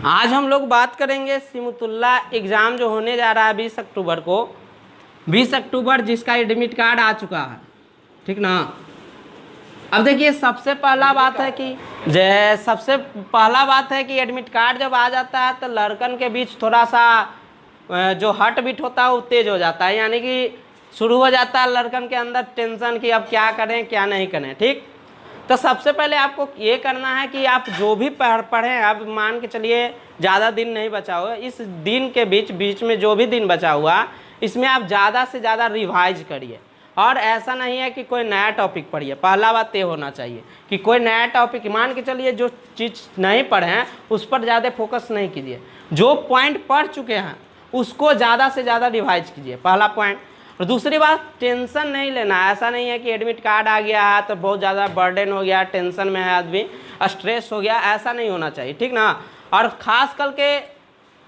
आज हम लोग बात करेंगे सिमुतुल्ला एग्ज़ाम जो होने जा रहा है 20 अक्टूबर को। 20 अक्टूबर जिसका एडमिट कार्ड आ चुका है, ठीक ना। अब देखिए सबसे पहला बात है कि एडमिट कार्ड जब आ जाता है तो लड़कन के बीच थोड़ा सा जो हार्ट बीट होता है वो तेज़ हो जाता है, यानी कि शुरू हो जाता है लड़कन के अंदर टेंशन कि अब क्या करें क्या नहीं करें। ठीक, तो सबसे पहले आपको ये करना है कि आप जो भी पढ़ें, अब मान के चलिए ज़्यादा दिन नहीं बचा हुआ, इस दिन के बीच में जो भी दिन बचा हुआ इसमें आप ज़्यादा से ज़्यादा रिवाइज करिए। और ऐसा नहीं है कि कोई नया टॉपिक पढ़िए, पहला बात ये होना चाहिए कि कोई नया टॉपिक मान के चलिए जो चीज़ नहीं पढ़े हैं उस पर ज़्यादा फोकस नहीं कीजिए, जो पॉइंट पढ़ चुके हैं उसको ज़्यादा से ज़्यादा रिवाइज कीजिए, पहला पॉइंट। और दूसरी बात, टेंशन नहीं लेना। ऐसा नहीं है कि एडमिट कार्ड आ गया है तो बहुत ज़्यादा बर्डन हो गया, टेंशन में है आदमी, स्ट्रेस हो गया, ऐसा नहीं होना चाहिए, ठीक ना। और ख़ास करके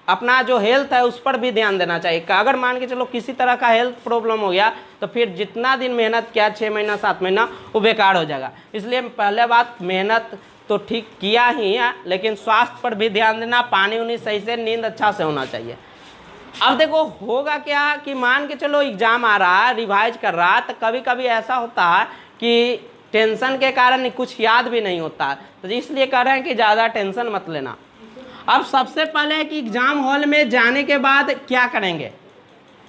अपना जो हेल्थ है उस पर भी ध्यान देना चाहिए। अगर मान के चलो किसी तरह का हेल्थ प्रॉब्लम हो गया तो फिर जितना दिन मेहनत किया 6 महीना 7 महीना वो बेकार हो जाएगा। इसलिए पहले बात, मेहनत तो ठीक किया ही है लेकिन स्वास्थ्य पर भी ध्यान देना, पानी उनी सही से, नींद अच्छा से होना चाहिए। अब देखो होगा क्या कि मान के चलो एग्ज़ाम आ रहा है, रिवाइज कर रहा है, तो कभी कभी ऐसा होता है कि टेंशन के कारण कुछ याद भी नहीं होता, तो इसलिए कह रहे हैं कि ज़्यादा टेंशन मत लेना। अब सबसे पहले कि एग्ज़ाम हॉल में जाने के बाद क्या करेंगे।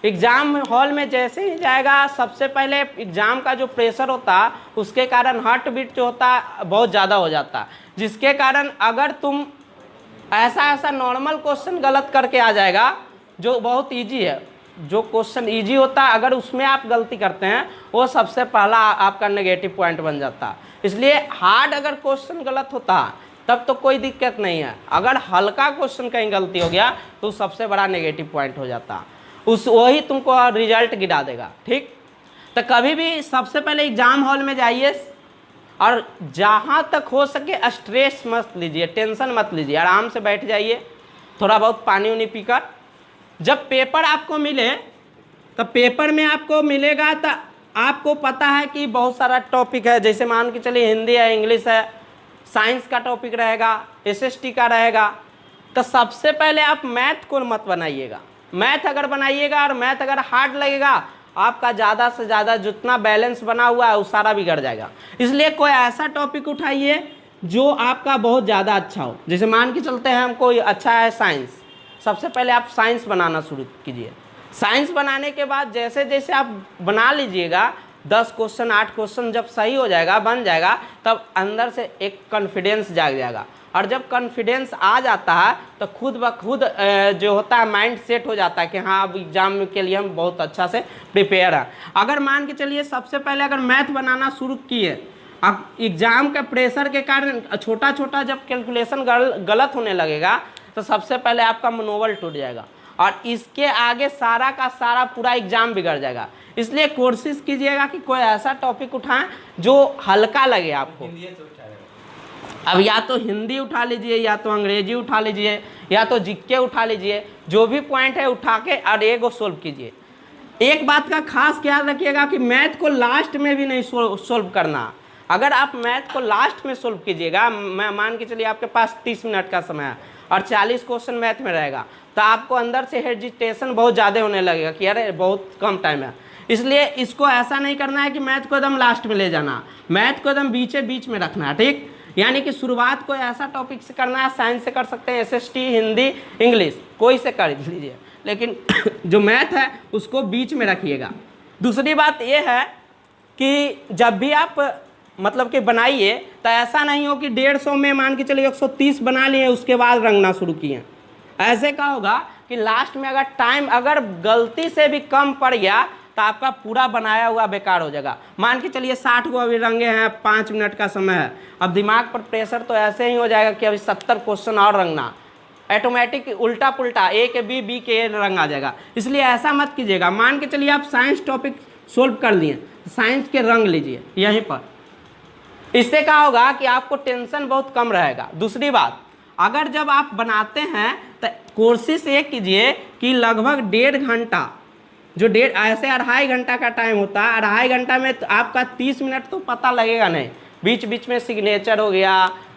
एग्ज़ाम हॉल में जैसे ही जाएगा, सबसे पहले एग्ज़ाम का जो प्रेशर होता है उसके कारण हार्ट बीट जो होता है बहुत ज़्यादा हो जाता है, जिसके कारण अगर तुम ऐसा नॉर्मल क्वेश्चन गलत करके आ जाएगा जो बहुत इजी है, जो क्वेश्चन इजी होता है अगर उसमें आप गलती करते हैं वो सबसे पहला आपका नेगेटिव पॉइंट बन जाता है। इसलिए हार्ड अगर क्वेश्चन गलत होता है तब तो कोई दिक्कत नहीं है, अगर हल्का क्वेश्चन कहीं गलती हो गया तो सबसे बड़ा नेगेटिव पॉइंट हो जाता है, वही तुमको रिजल्ट गिरा देगा। ठीक, तो कभी भी सबसे पहले एग्ज़ाम हॉल में जाइए और जहाँ तक हो सके स्ट्रेस मत लीजिए, टेंशन मत लीजिए, आराम से बैठ जाइए, थोड़ा बहुत पानी उनी पीकर। जब पेपर आपको मिले तो पेपर में आपको मिलेगा तो आपको पता है कि बहुत सारा टॉपिक है, जैसे मान के चलिए हिंदी है, इंग्लिश है, साइंस का टॉपिक रहेगा, एसएसटी का रहेगा। तो सबसे पहले आप मैथ को मत बनाइएगा। मैथ अगर बनाइएगा और मैथ अगर हार्ड लगेगा आपका ज़्यादा से ज़्यादा जितना बैलेंस बना हुआ है वो सारा बिगड़ जाएगा। इसलिए कोई ऐसा टॉपिक उठाइए जो आपका बहुत ज़्यादा अच्छा हो। जैसे मान के चलते हैं हमको अच्छा है साइंस, सबसे पहले आप साइंस बनाना शुरू कीजिए। साइंस बनाने के बाद जैसे जैसे आप बना लीजिएगा 10 क्वेश्चन 8 क्वेश्चन जब सही हो जाएगा, बन जाएगा, तब अंदर से एक कॉन्फिडेंस जाग जाएगा। और जब कॉन्फिडेंस आ जाता है तो खुद ब खुद जो होता है माइंड सेट हो जाता है कि हाँ अब एग्ज़ाम के लिए हम बहुत अच्छा से प्रिपेयर हैं। अगर मान के चलिए सबसे पहले अगर मैथ बनाना शुरू किए, अब एग्ज़ाम के प्रेशर के कारण छोटा छोटा जब कैलकुलेशन गलत होने लगेगा तो सबसे पहले आपका मनोबल टूट जाएगा और इसके आगे सारा का सारा पूरा एग्ज़ाम बिगड़ जाएगा। इसलिए कोशिश कीजिएगा कि कोई ऐसा टॉपिक उठाएं जो हल्का लगे आपको। अब या तो हिंदी उठा लीजिए, या तो अंग्रेजी उठा लीजिए, या तो जीके उठा लीजिए, जो भी पॉइंट है उठा के और एक को सोल्व कीजिए। एक बात का खास ख्याल रखिएगा कि मैथ को लास्ट में भी नहीं सोल्व करना। अगर आप मैथ को लास्ट में सोल्व कीजिएगा, मैं मान के चलिए आपके पास 30 मिनट का समय है और 40 क्वेश्चन मैथ में रहेगा, तो आपको अंदर से हेजिटेशन बहुत ज़्यादा होने लगेगा कि अरे बहुत कम टाइम है। इसलिए इसको ऐसा नहीं करना है कि मैथ को एकदम लास्ट में ले जाना, मैथ को एकदम बीच में रखना है। ठीक, यानी कि शुरुआत कोई ऐसा टॉपिक से करना है, साइंस से कर सकते हैं, एसएसटी, हिंदी, इंग्लिश, कोई से कर लीजिए, लेकिन जो मैथ है उसको बीच में रखिएगा। दूसरी बात ये है कि जब भी आप मतलब कि बनाइए तो ऐसा नहीं हो कि 150 में मान के चलिए 130 बना लिए उसके बाद रंगना शुरू किए। ऐसे क्या होगा कि लास्ट में अगर टाइम अगर गलती से भी कम पड़ गया तो आपका पूरा बनाया हुआ बेकार हो जाएगा। मान के चलिए 60 को अभी रंगे हैं, 5 मिनट का समय है, अब दिमाग पर प्रेशर तो ऐसे ही हो जाएगा कि अभी 70 क्वेश्चन और रंगना, ऑटोमेटिक उल्टा पुल्टा ए के बी के ए रंग आ जाएगा। इसलिए ऐसा मत कीजिएगा। मान के चलिए आप साइंस टॉपिक सोल्व कर लिए, साइंस के रंग लीजिए यहीं पर, इससे क्या होगा कि आपको टेंशन बहुत कम रहेगा। दूसरी बात, अगर जब आप बनाते हैं तो कोशिश ये कीजिए कि लगभग 1.5 घंटा, जो ऐसे 2.5 घंटा का टाइम होता है, 2.5 घंटा में तो आपका 30 मिनट तो पता लगेगा नहीं, बीच बीच में सिग्नेचर हो गया,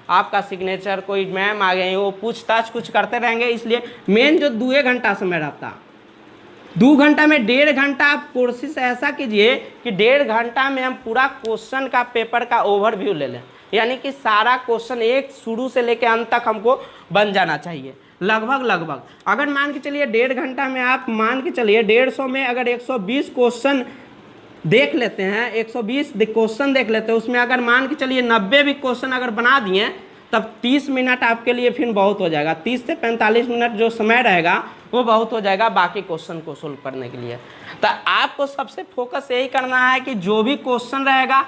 आपका सिग्नेचर, कोई मैम आ गए वो पूछताछ कुछ करते रहेंगे। इसलिए मेन जो 2 घंटा समय रहता, 2 घंटा में 1.5 घंटा आप कोशिश ऐसा कीजिए कि 1.5 घंटा में हम पूरा क्वेश्चन का पेपर का ओवरव्यू ले लें, यानी कि सारा क्वेश्चन एक शुरू से लेकर अंत तक हमको बन जाना चाहिए। लगभग अगर मान के चलिए 1.5 घंटा में आप मान के चलिए 150 में अगर 120 क्वेश्चन देख लेते हैं, 120 क्वेश्चन देख लेते हैं, उसमें अगर मान के चलिए 90 भी क्वेश्चन अगर बना दिए तब 30 मिनट आपके लिए फिर बहुत हो जाएगा। 30 से 45 मिनट जो समय रहेगा वो बहुत हो जाएगा बाकी क्वेश्चन को सोल्व करने के लिए। तो आपको सबसे फोकस यही करना है कि जो भी क्वेश्चन रहेगा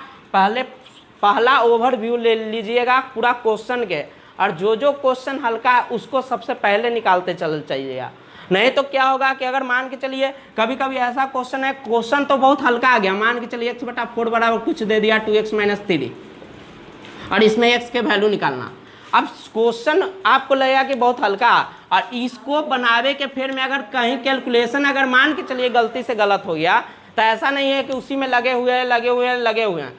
पहला ओवरव्यू ले लीजिएगा पूरा क्वेश्चन के, और जो क्वेश्चन हल्का है उसको सबसे पहले निकालते चल जाइएगा। नहीं तो क्या होगा कि अगर मान के चलिए कभी कभी ऐसा क्वेश्चन है, क्वेश्चन तो बहुत हल्का आ गया, मान के चलिए x/4 बराबर कुछ दे दिया 2x - 3 और इसमें x के वैल्यू निकालना। अब क्वेश्चन आपको लगेगा कि बहुत हल्का, और इसको बनावे के फिर में अगर कहीं कैलकुलेशन अगर मान के चलिए गलती से गलत हो गया तो ऐसा नहीं है कि उसी में लगे हुए हैं।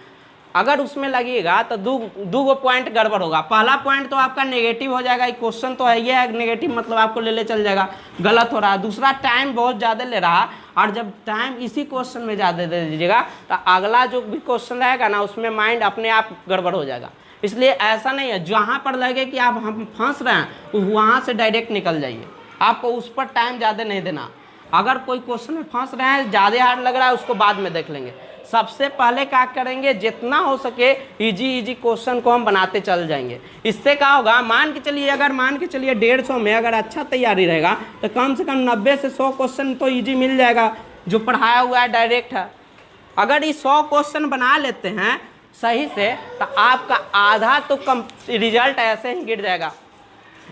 अगर उसमें लगेगा तो दो पॉइंट गड़बड़ होगा। पहला पॉइंट तो आपका नेगेटिव हो जाएगा, क्वेश्चन तो है ये नेगेटिव, मतलब आपको ले चल जाएगा, गलत हो रहा है। दूसरा टाइम बहुत ज़्यादा ले रहा, और जब टाइम इसी क्वेश्चन में ज़्यादा दे दीजिएगा तो अगला जो भी क्वेश्चन रहेगा ना उसमें माइंड अपने आप गड़बड़ हो जाएगा। इसलिए ऐसा नहीं है, जहाँ पर लगे कि आप हम फंस रहे हैं वहाँ से डायरेक्ट निकल जाइए, आपको उस पर टाइम ज़्यादा नहीं देना। अगर कोई क्वेश्चन में फंस रहे हैं, ज़्यादा हार्ड लग रहा है, उसको बाद में देख लेंगे। सबसे पहले क्या करेंगे, जितना हो सके इजी क्वेश्चन को हम बनाते चल जाएंगे। इससे क्या होगा, मान के चलिए 150 में अगर अच्छा तैयारी रहेगा तो कम से कम 90 से 100 क्वेश्चन तो इजी मिल जाएगा, जो पढ़ाया हुआ है डायरेक्ट है। अगर ये 100 क्वेश्चन बना लेते हैं सही से तो आपका आधा तो कम रिजल्ट ऐसे ही गिर जाएगा।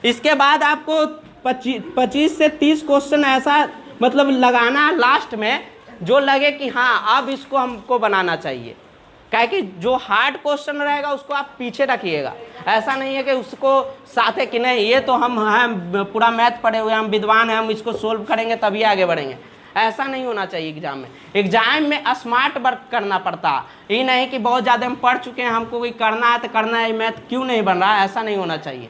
इसके बाद आपको 25 से 30 क्वेश्चन ऐसा मतलब लगाना लास्ट में जो लगे कि हाँ अब इसको हमको बनाना चाहिए। क्या कि जो हार्ड क्वेश्चन रहेगा उसको आप पीछे रखिएगा। ऐसा नहीं है कि उसको साथ है कि नहीं ये तो हम हैं पूरा मैथ पढ़े हुए हैं, हम विद्वान हैं, हम इसको सोल्व करेंगे तभी आगे बढ़ेंगे। ऐसा नहीं होना चाहिए। एग्जाम में स्मार्ट वर्क करना पड़ता, ये नहीं कि बहुत ज़्यादा हम पढ़ चुके हैं हमको कोई करना है तो करना है, मैथ क्यों नहीं बन रहा है, ऐसा नहीं होना चाहिए।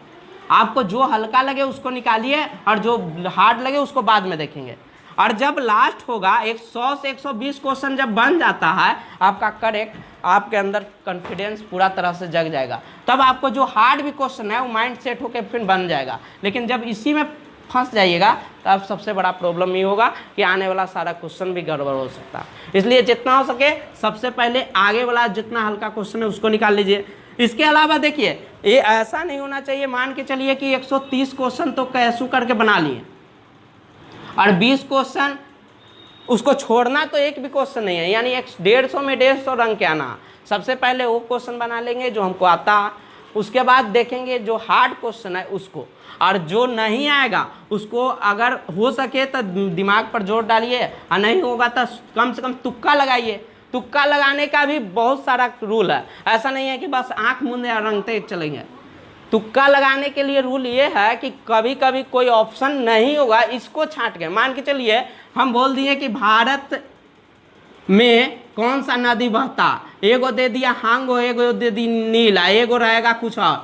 आपको जो हल्का लगे उसको निकालिए और जो हार्ड लगे उसको बाद में देखेंगे। और जब लास्ट होगा 100 से 120 क्वेश्चन जब बन जाता है आपका करेक्ट, आपके अंदर कॉन्फिडेंस पूरा तरह से जग जाएगा। तब आपको जो हार्ड भी क्वेश्चन है वो माइंड सेट होकर फिर बन जाएगा। लेकिन जब इसी में फंस जाइएगा तब सबसे बड़ा प्रॉब्लम ये होगा कि आने वाला सारा क्वेश्चन भी गड़बड़ हो सकता है। इसलिए जितना हो सके सबसे पहले आगे वाला जितना हल्का क्वेश्चन है उसको निकाल लीजिए। इसके अलावा देखिए ये ऐसा नहीं होना चाहिए, मान के चलिए कि 130 क्वेश्चन तो कैसू करके बना लिए और 20 क्वेश्चन उसको छोड़ना तो एक भी क्वेश्चन नहीं है, यानी 150 में 150 रंग के आना। सबसे पहले वो क्वेश्चन बना लेंगे जो हमको आता है, उसके बाद देखेंगे जो हार्ड क्वेश्चन है उसको, और जो नहीं आएगा उसको अगर हो सके तो दिमाग पर जोर डालिए और नहीं होगा तो कम से कम तुक्का लगाइए। तुक्का लगाने का भी बहुत सारा रूल है, ऐसा नहीं है कि बस आँख मूंदे और रंगते चलेंगे। तुक्का लगाने के लिए रूल ये है कि कभी कभी कोई ऑप्शन नहीं होगा, इसको छांट के मान के चलिए हम बोल दिए कि भारत में कौन सा नदी बहता, एगो दे दिया हांगो, एगो दे दी नीला, एगो रहेगा कुछ और,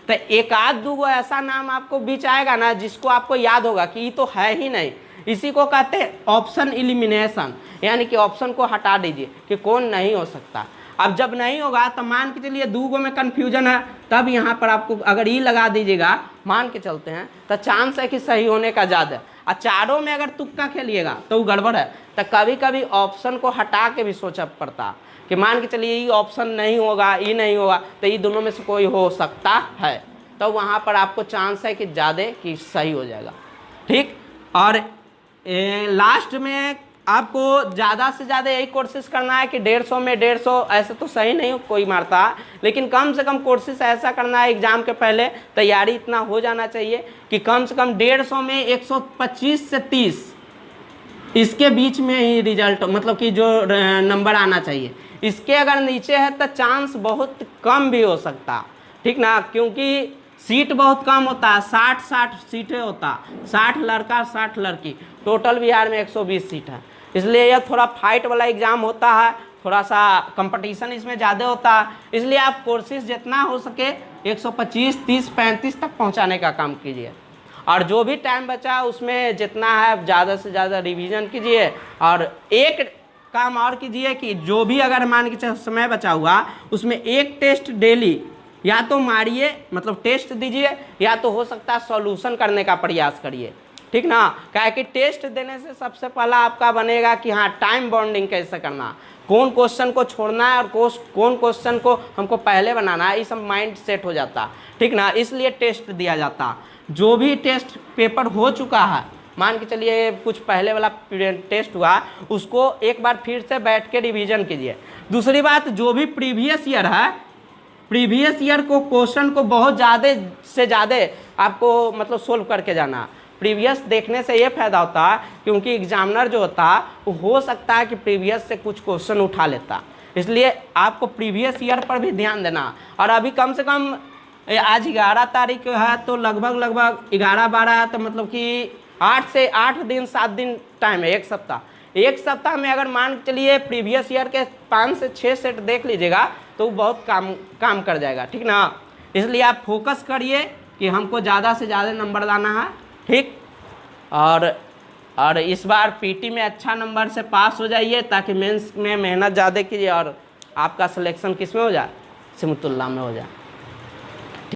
तो एक आध दो ऐसा नाम आपको बीच आएगा ना जिसको आपको याद होगा कि ये तो है ही नहीं। इसी को कहते हैं ऑप्शन एलिमिनेशन, यानी कि ऑप्शन को हटा दीजिए कि कौन नहीं हो सकता। अब जब नहीं होगा तो मान के चलिए 2 में कन्फ्यूजन है, तब यहाँ पर आपको अगर ई लगा दीजिएगा मान के चलते हैं तो चांस है कि सही होने का ज़्यादा है। और चारों में अगर तुक्का खेलिएगा तो वो गड़बड़ है। तो कभी कभी ऑप्शन को हटा के भी सोचना पड़ता कि मान के चलिए ये ऑप्शन नहीं होगा, ये नहीं होगा, तो ये दोनों में से कोई हो सकता है, तो वहाँ पर आपको चांस है कि ज़्यादा कि सही हो जाएगा। ठीक, और लास्ट में आपको ज़्यादा से ज़्यादा यही कोशिश करना है कि 150 में 150, ऐसे तो सही नहीं कोई मारता, लेकिन कम से कम कोशिश ऐसा करना है एग्ज़ाम के पहले तैयारी इतना हो जाना चाहिए कि कम से कम 150 में 125 से 30 इसके बीच में ही रिजल्ट मतलब कि जो नंबर आना चाहिए। इसके अगर नीचे है तो चांस बहुत कम भी हो सकता, ठीक ना, क्योंकि सीट बहुत कम होता है, 60 सीटें होता, 60 लड़का 60 लड़की, टोटल बिहार में 120 सीट है। इसलिए यह थोड़ा फाइट वाला एग्ज़ाम होता है, थोड़ा सा कंपटीशन इसमें ज़्यादा होता है। इसलिए आप कोशिश जितना हो सके 125, 30, 35 तक पहुंचाने का काम कीजिए। और जो भी टाइम बचा उसमें जितना है ज़्यादा से ज़्यादा रिवीजन कीजिए। और एक काम और कीजिए कि जो भी अगर मान के चलो समय बचा हुआ उसमें एक टेस्ट डेली या तो मारिए, मतलब टेस्ट दीजिए, या तो हो सकता है सॉल्यूशन करने का प्रयास करिए, ठीक ना। क्या कि टेस्ट देने से सबसे पहला आपका बनेगा कि हाँ टाइम बॉन्डिंग कैसे करना, कौन क्वेश्चन को छोड़ना है और कौन क्वेश्चन को हमको पहले बनाना है, ये सब माइंड सेट हो जाता, ठीक ना। इसलिए टेस्ट दिया जाता। जो भी टेस्ट पेपर हो चुका है, मान के चलिए कुछ पहले वाला टेस्ट हुआ, उसको एक बार फिर से बैठ के रिवीजन कीजिए। दूसरी बात, जो भी प्रीवियस ईयर है, प्रीवियस ईयर को क्वेश्चन को बहुत ज़्यादा से ज़्यादा आपको मतलब सोल्व करके जाना। प्रीवियस देखने से ये फ़ायदा होता है क्योंकि एग्जामिनर जो होता वो हो सकता है कि प्रीवियस से कुछ क्वेश्चन उठा लेता, इसलिए आपको प्रीवियस ईयर पर भी ध्यान देना। और अभी कम से कम आज 11 तारीख है तो लगभग 11-12 तो मतलब कि 8 से 8 दिन 7 दिन टाइम है, एक सप्ताह में अगर मान के चलिए प्रीवियस ईयर के 5 से 6 सेट देख लीजिएगा तो बहुत काम कर जाएगा, ठीक ना। इसलिए आप फोकस करिए कि हमको ज़्यादा से ज़्यादा नंबर लाना है, ठीक। और इस बार पीटी में अच्छा नंबर से पास हो जाइए ताकि मेंस में मेहनत ज़्यादा कीजिए और आपका सिलेक्शन किस में हो जाए, सिमतुल्लाह में हो जाए।